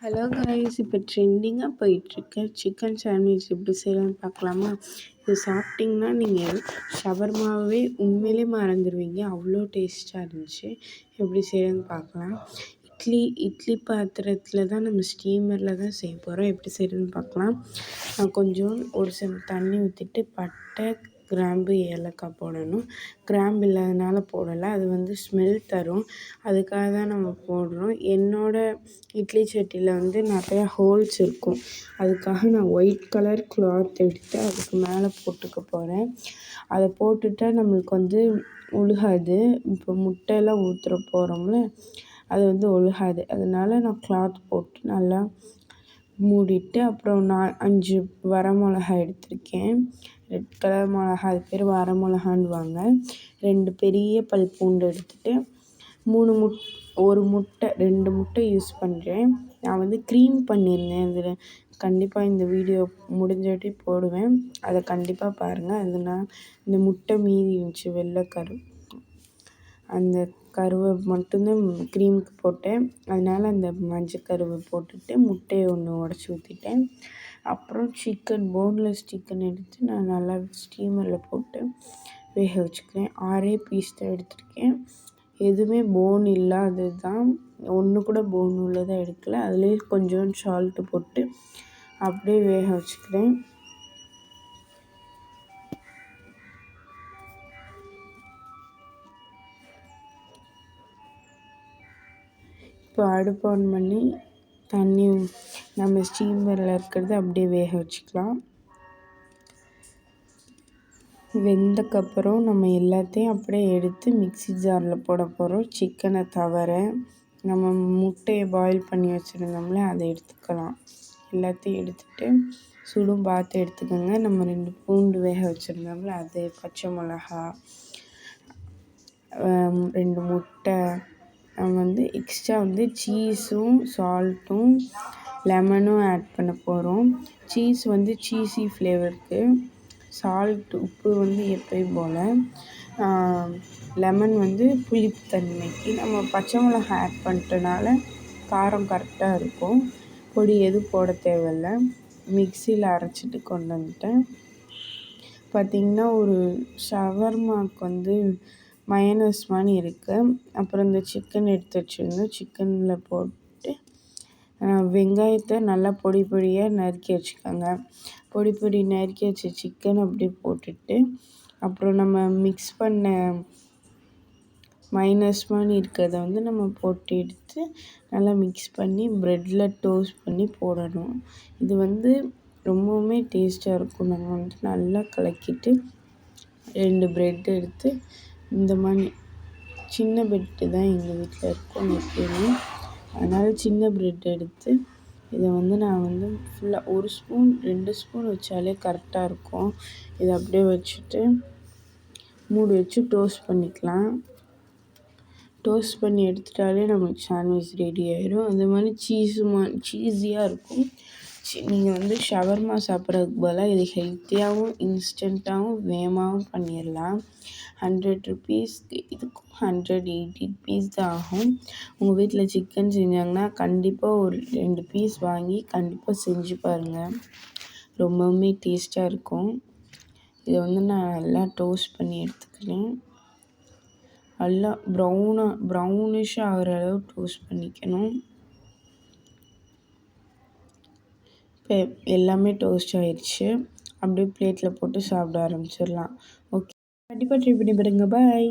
Hello guys, இப்போ ட்ரெண்டிங்காக போயிட்டுருக்க சிக்கன் சாண்ட்விச் எப்படி செய்யலாம்னு பார்க்கலாமா? இது சாப்பிட்டிங்கன்னா நீங்கள் ஷவர்மாவே உண்மையிலே மறந்துடுவீங்க, அவ்வளோ டேஸ்ட்டாக இருந்துச்சு. எப்படி செய்யலாம்னு பார்க்கலாம். இட்லி பாத்திரத்தில் தான் நம்ம ஸ்டீமரில் தான் செய்ய போகிறோம். எப்படி செய்யறதுன்னு பார்க்கலாம். கொஞ்சம் ஒரு தண்ணி ஊற்றிட்டு பட்டை, கிராம்பு, ஏலக்காய் போடணும். கிராம்பு இல்லாதனால போடலை, அது ஸ்மெல் தரும், அதுக்காக தான் நம்ம போடுறோம். என்னோடய இட்லி சட்டியில் நிறையா ஹோல்ஸ் இருக்கும், அதுக்காக நான் ஒயிட் கலர் கிளாத் எடுத்து அதுக்கு மேலே போட்டுக்க போகிறேன். அதை போட்டுட்டால் நம்மளுக்கு உழுகாது. இப்போ முட்டையெல்லாம் ஊற்றுற போகிறோம்ல, அது ஒழுகாது. அதனால நான் கிளாத் போட்டு நல்லா மூடிட்டு, அப்புறம் நான் 5 வரமிளகா எடுத்திருக்கேன். ரெட் கலர் மிளகா, அது பேர் வரமிளகான்னுவாங்க. 2 பெரிய பல் பூண்டு எடுத்துகிட்டு 1 முட்டை 2 முட்டை யூஸ் பண்ணுறேன். நான் க்ரீம் பண்ணியிருந்தேன். அதில் கண்டிப்பாக இந்த வீடியோ முடிஞ்சவாட்டி போடுவேன், அதை கண்டிப்பாக பாருங்கள். அதனால் இந்த முட்டை மீதி இருந்துச்சு, வெள்ளைக்கரு, அந்த கருவை மட்டும்தான் க்ரீமுக்கு போட்டேன். அதனால் அந்த மஞ்சள் கருவை போட்டுட்டு முட்டையை 1 உடச்சி ஊற்றிட்டேன். அப்புறம் போன்லெஸ் சிக்கன் எடுத்து நான் நல்லா ஸ்டீமரில் போட்டு வேக வச்சுக்கிறேன். 6 பீஸ் தான் எடுத்திருக்கேன். எதுவுமே போன் இல்லாதது தான், 1 கூட போன் உள்ளதாக எடுக்கல. அதுலேயே கொஞ்சோண்டு சால்ட்டு போட்டு அப்படியே வேக வச்சுக்கிறேன். இப்போ அடுப்பு ஆன் பண்ணி தண்ணி நம்ம ஸ்டீமரில் இருக்கிறத அப்படியே வேக வச்சுக்கலாம். வெந்தக்கப்புறம் நம்ம எல்லாத்தையும் அப்படியே எடுத்து மிக்ஸி ஜாரில் போட போகிறோம். சிக்கனை தவிர நம்ம முட்டையை பாயில் பண்ணி வச்சுருந்தோம்ல, அதை எடுத்துக்கலாம். எல்லாத்தையும் எடுத்துகிட்டு சுடும் பார்த்து எடுத்துக்கோங்க. நம்ம 2 பூண்டு வேக வச்சுருந்தோம்ல, அது, பச்சை மிளகா, 2 முட்டை, நம்ம எக்ஸ்ட்ரா சீஸும் சால்ட்டும் லெமனும் ஆட் பண்ண போகிறோம். சீஸ் சீஸி ஃப்ளேவருக்கு, சால்ட் உப்பு எப்பயும் போல், லெமன் புளிப்பு தன்மைக்கு. நம்ம பச்சை மிளகா ஆட் பண்ணிட்டனால காரம் கரெக்டாக இருக்கும். பொடி எதுவும் போட தேவையில்ல. மிக்சியில் அரைச்சிட்டு கொண்டு வந்துட்டேன். பார்த்திங்கன்னா ஒரு ஷவர்மாவுக்கு மயனஸ் மாதிரி இருக்குது. அப்புறம் இந்த சிக்கன் எடுத்து வச்சுருந்தோம், சிக்கனில் போட்டு வெங்காயத்தை நல்லா பொடி பொடியாக நறுக்கி வச்சுக்கோங்க. பொடி நறுக்கி வச்ச சிக்கன் அப்படியே போட்டுட்டு, அப்புறம் நம்ம மிக்ஸ் பண்ண மைனஸ் மாதிரி இருக்கிறத நம்ம போட்டு எடுத்து நல்லா மிக்ஸ் பண்ணி ப்ரெட்டில் டோஸ்ட் பண்ணி போடணும். இது ரொம்பவுமே டேஸ்ட்டாக இருக்கும். நம்ம நல்லா கலக்கிட்டு 2 ப்ரெட் எடுத்து இந்த மாதிரி, சின்ன ப்ரெட்டு தான் எங்கள் வீட்டில் இருக்கும் எப்பயுமே, அதனால் சின்ன ப்ரெட் எடுத்து இதை நான் ஃபுல்லாக 1 ஸ்பூன் 2 ஸ்பூன் வச்சாலே கரெக்டாக இருக்கும். இதை அப்படியே வச்சுட்டு மூடி வச்சு டோஸ்ட் பண்ணிக்கலாம். டோஸ்ட் பண்ணி எடுத்துட்டாலே நமக்கு சாண்ட்விச் ரெடி ஆயிடும். அந்த மாதிரி சீஸியாக இருக்கும். நீங்கள் ஷவர்மா சாப்பிட்றதுக்கு பதிலாக இது ஹெல்த்தியாகவும் இன்ஸ்டண்ட்டாகவும் வேகமாகவும் பண்ணிடலாம். 100 ருபீஸ்க்கு இதுக்கும் 180 பீஸ் தான் ஆகும். உங்கள் வீட்டில் சிக்கன் செஞ்சாங்கன்னா கண்டிப்பாக ஒரு 2 பீஸ் வாங்கி கண்டிப்பாக செஞ்சு பாருங்கள், ரொம்பவுமே டேஸ்ட்டாக இருக்கும். இதை நான் நல்லா டோஸ்ட் பண்ணி எடுத்துக்கிறேன். நல்லா ப்ரௌனிஷாக ஆகிற அளவு டோஸ்ட் பண்ணிக்கணும். இப்போ எல்லாமே டோஸ்ட் ஆயிடுச்சு. அப்படியே பிளேட்டில் போட்டு சாப்பிட ஆரம்பிச்சிடலாம். ஓகே, கண்டிப்பாக ட்ரை பண்ணி பாருங்க. பாய்.